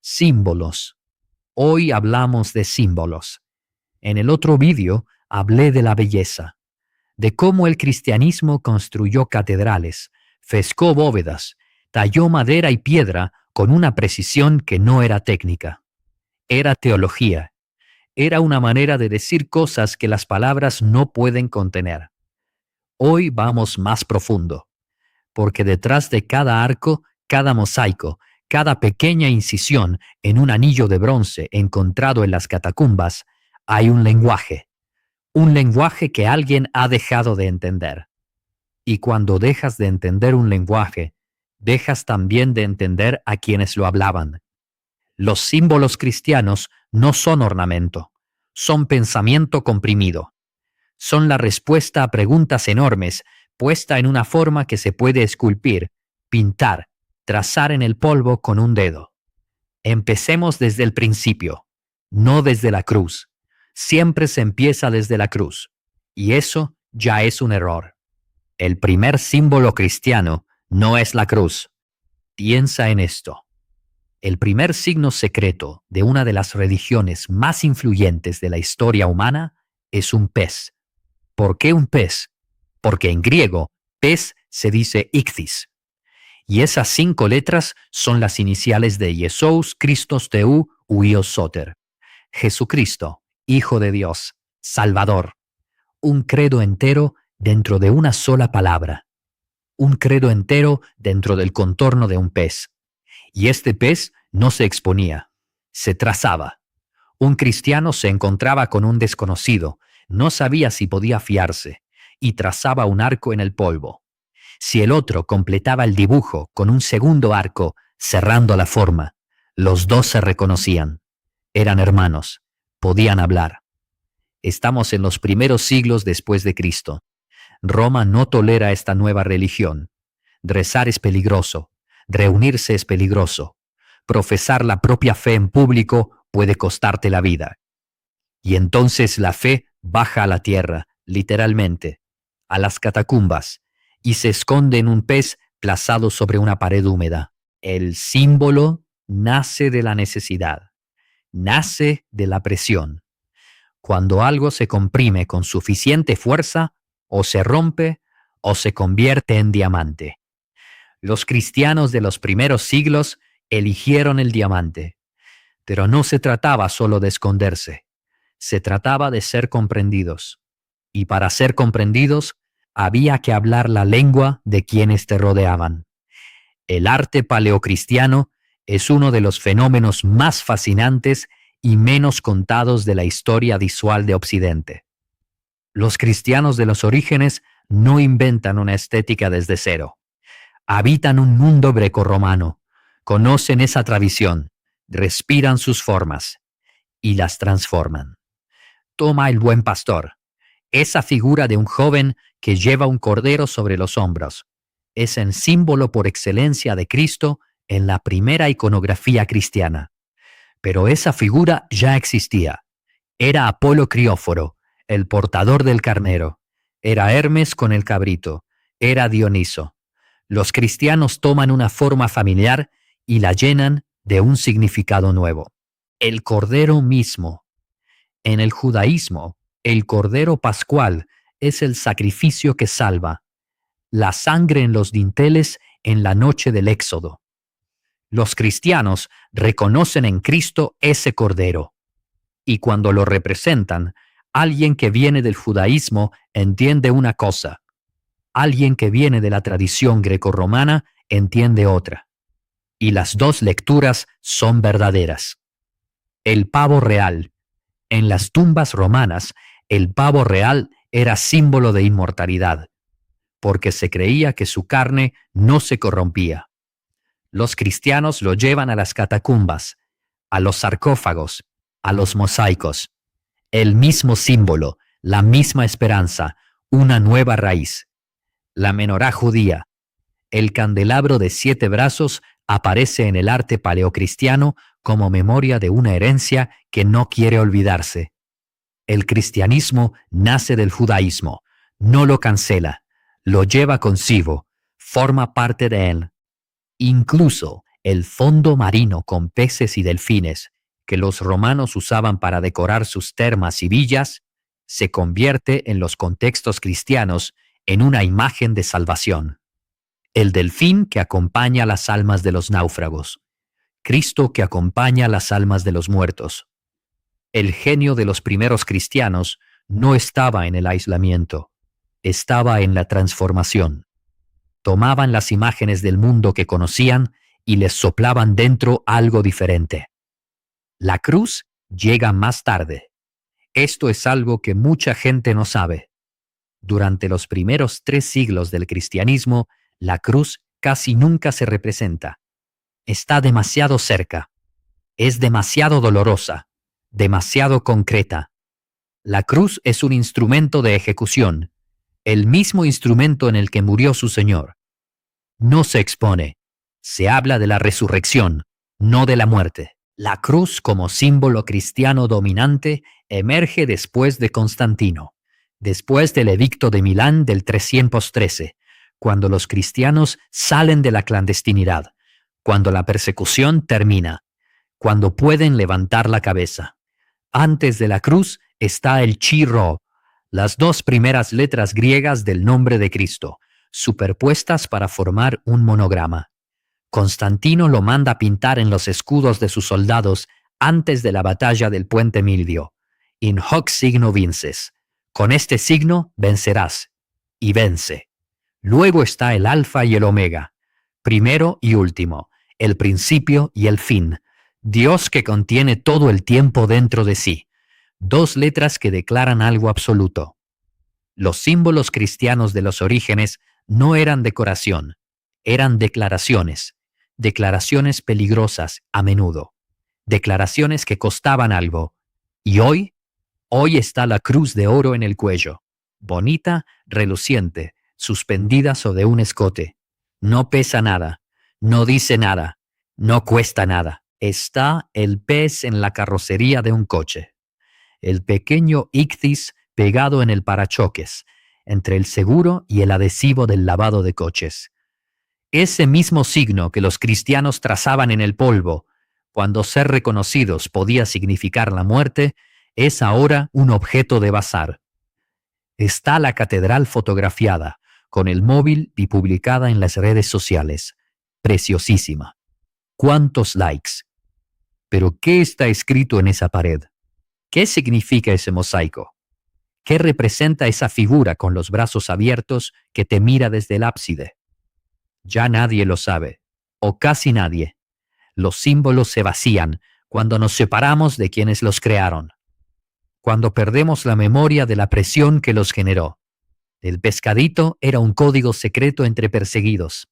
Símbolos. Hoy hablamos de símbolos. En el otro vídeo hablé de la belleza, de cómo el cristianismo construyó catedrales, frescó bóvedas, talló madera y piedra con una precisión que no era técnica. Era teología. Era una manera de decir cosas que las palabras no pueden contener. Hoy vamos más profundo, porque detrás de cada arco, cada mosaico, cada pequeña incisión en un anillo de bronce encontrado en las catacumbas, hay un lenguaje que alguien ha dejado de entender. Y cuando dejas de entender un lenguaje, dejas también de entender a quienes lo hablaban. Los símbolos cristianos no son ornamento, son pensamiento comprimido. Son la respuesta a preguntas enormes puesta en una forma que se puede esculpir, pintar, trazar en el polvo con un dedo. Empecemos desde el principio, no desde la cruz. Siempre se empieza desde la cruz, y eso ya es un error. El primer símbolo cristiano no es la cruz. Piensa en esto. El primer signo secreto de una de las religiones más influyentes de la historia humana es un pez. ¿Por qué un pez? Porque en griego, pez se dice ichthys. Y esas 5 letras son las iniciales de Jesús Christos Theou Huios Soter. Jesucristo, Hijo de Dios, Salvador. Un credo entero dentro de una sola palabra. Un credo entero dentro del contorno de un pez. Y este pez no se exponía, se trazaba. Un cristiano se encontraba con un desconocido, no sabía si podía fiarse, y trazaba un arco en el polvo. Si el otro completaba el dibujo con un segundo arco, cerrando la forma, los dos se reconocían. Eran hermanos, podían hablar. Estamos en los primeros siglos después de Cristo. Roma no tolera esta nueva religión. Rezar es peligroso, reunirse es peligroso, profesar la propia fe en público puede costarte la vida. Y entonces la fe baja a la tierra, literalmente, a las catacumbas, y se esconde en un pez plazado sobre una pared húmeda. El símbolo nace de la necesidad, nace de la presión. Cuando algo se comprime con suficiente fuerza, o se rompe o se convierte en diamante. Los cristianos de los primeros siglos eligieron el diamante, pero no se trataba solo de esconderse, se trataba de ser comprendidos. Y para ser comprendidos, había que hablar la lengua de quienes te rodeaban. El arte paleocristiano es uno de los fenómenos más fascinantes y menos contados de la historia visual de Occidente. Los cristianos de los orígenes no inventan una estética desde cero. Habitan un mundo grecorromano, conocen esa tradición, respiran sus formas y las transforman. Toma el buen pastor, esa figura de un joven que lleva un cordero sobre los hombros. Es el símbolo por excelencia de Cristo en la primera iconografía cristiana. Pero esa figura ya existía. Era Apolo Crióforo, el portador del carnero. Era Hermes con el cabrito. Era Dioniso. Los cristianos toman una forma familiar y la llenan de un significado nuevo. El cordero mismo. En el judaísmo, el cordero pascual es el sacrificio que salva. La sangre en los dinteles en la noche del Éxodo. Los cristianos reconocen en Cristo ese cordero. Y cuando lo representan, alguien que viene del judaísmo entiende una cosa. Alguien que viene de la tradición grecorromana entiende otra. Y las dos lecturas son verdaderas. El pavo real. En las tumbas romanas, el pavo real era símbolo de inmortalidad, porque se creía que su carne no se corrompía. Los cristianos lo llevan a las catacumbas, a los sarcófagos, a los mosaicos. El mismo símbolo, la misma esperanza, una nueva raíz. La menorá judía. El candelabro de 7 brazos aparece en el arte paleocristiano como memoria de una herencia que no quiere olvidarse. El cristianismo nace del judaísmo, no lo cancela, lo lleva consigo, forma parte de él. Incluso El fondo marino con peces y delfines, que los romanos usaban para decorar sus termas y villas, se convierte en los contextos cristianos en una imagen de salvación. El delfín que acompaña las almas de los náufragos. Cristo que acompaña las almas de los muertos. El genio de los primeros cristianos no estaba en el aislamiento, estaba en la transformación. Tomaban las imágenes del mundo que conocían y les soplaban dentro algo diferente. La cruz llega más tarde. Esto es algo que mucha gente no sabe. Durante los primeros 3 siglos del cristianismo, la cruz casi nunca se representa. Está demasiado cerca. Es demasiado dolorosa, demasiado concreta. La cruz es un instrumento de ejecución, el mismo instrumento en el que murió su Señor. No se expone. Se habla de la resurrección, no de la muerte. La cruz como símbolo cristiano dominante emerge después de Constantino, después del Edicto de Milán del 313, cuando los cristianos salen de la clandestinidad, cuando la persecución termina, cuando pueden levantar la cabeza. Antes de la cruz está el Chi Rho, las 2 primeras letras griegas del nombre de Cristo, superpuestas para formar un monograma. Constantino lo manda pintar en los escudos de sus soldados antes de la batalla del Puente Milvio. In hoc signo vinces. Con este signo vencerás. Y vence. Luego está el Alfa y el Omega, primero y último, el principio y el fin, Dios que contiene todo el tiempo dentro de sí. 2 letras que declaran algo absoluto. Los símbolos cristianos de los orígenes no eran decoración, eran declaraciones. Declaraciones peligrosas a menudo. Declaraciones que costaban algo. Y hoy está la cruz de oro en el cuello. Bonita, reluciente, suspendida sobre un escote. No pesa nada, no dice nada, no cuesta nada. Está el pez en la carrocería de un coche. El pequeño ictis pegado en el parachoques, entre el seguro y el adhesivo del lavado de coches. Ese mismo signo que los cristianos trazaban en el polvo, cuando ser reconocidos podía significar la muerte, es ahora un objeto de bazar. Está la catedral fotografiada, con el móvil y publicada en las redes sociales. Preciosísima. ¿Cuántos likes? Pero ¿qué está escrito en esa pared? ¿Qué significa ese mosaico? ¿Qué representa esa figura con los brazos abiertos que te mira desde el ábside? Ya nadie lo sabe, o casi nadie. Los símbolos se vacían cuando nos separamos de quienes los crearon, cuando perdemos la memoria de la presión que los generó. El pescadito era un código secreto entre perseguidos.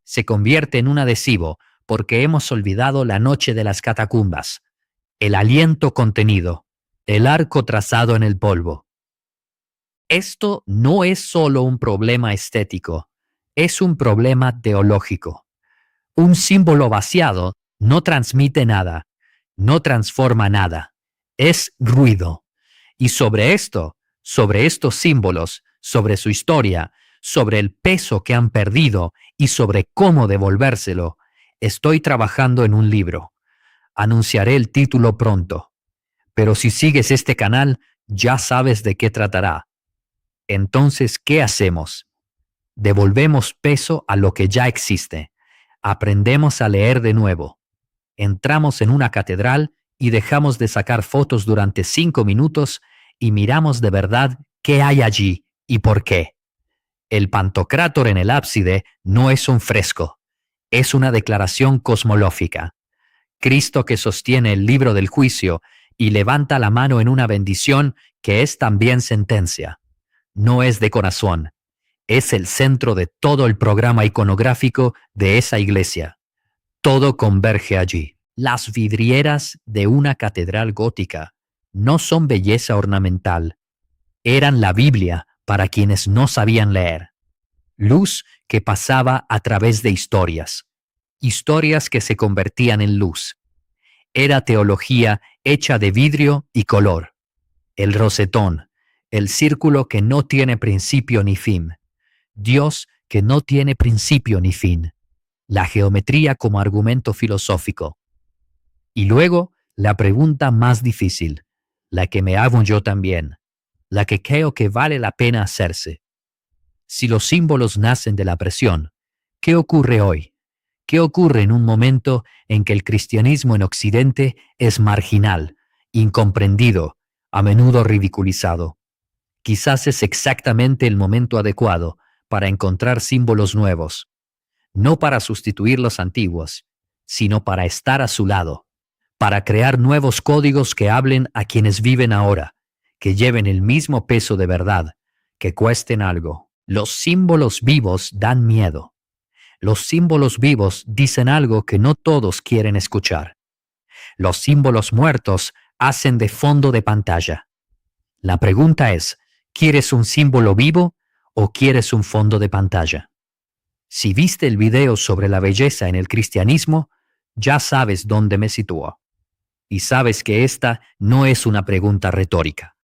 Se convierte en un adhesivo porque hemos olvidado la noche de las catacumbas, el aliento contenido, el arco trazado en el polvo. Esto no es solo un problema estético, es un problema teológico. Un símbolo vaciado no transmite nada, no transforma nada, es ruido. Y sobre esto, sobre estos símbolos, sobre su historia, sobre el peso que han perdido y sobre cómo devolvérselo, estoy trabajando en un libro. Anunciaré el título pronto. Pero si sigues este canal, ya sabes de qué tratará. Entonces, ¿qué hacemos? Devolvemos peso a lo que ya existe. Aprendemos a leer de nuevo. Entramos en una catedral y dejamos de sacar fotos durante 5 minutos y miramos de verdad qué hay allí y por qué. El Pantocrátor en el ábside no es un fresco, es una declaración cosmológica. Cristo que sostiene el libro del juicio y levanta la mano en una bendición que es también sentencia. No es de corazón. Es el centro de todo el programa iconográfico de esa iglesia. Todo converge allí. Las vidrieras de una catedral gótica no son belleza ornamental. Eran la Biblia para quienes no sabían leer. Luz que pasaba a través de historias. Historias que se convertían en luz. Era teología hecha de vidrio y color. El rosetón, el círculo que no tiene principio ni fin. Dios que no tiene principio ni fin. la geometría como argumento filosófico. Y luego, la pregunta más difícil, la que me hago yo también, la que creo que vale la pena hacerse. Si los símbolos nacen de la presión, ¿qué ocurre hoy? ¿Qué ocurre en un momento en que el cristianismo en Occidente es marginal, incomprendido, a menudo ridiculizado? Quizás es exactamente el momento adecuado para encontrar símbolos nuevos, no para sustituir los antiguos, sino para estar a su lado, para crear nuevos códigos que hablen a quienes viven ahora, que lleven el mismo peso de verdad, que cuesten algo. Los símbolos vivos dan miedo. Los símbolos vivos dicen algo que no todos quieren escuchar. Los símbolos muertos hacen de fondo de pantalla. La pregunta es, ¿quieres un símbolo vivo o quieres un fondo de pantalla? Si viste el video sobre la belleza en el cristianismo, ya sabes dónde me sitúo. Y sabes que esta no es una pregunta retórica.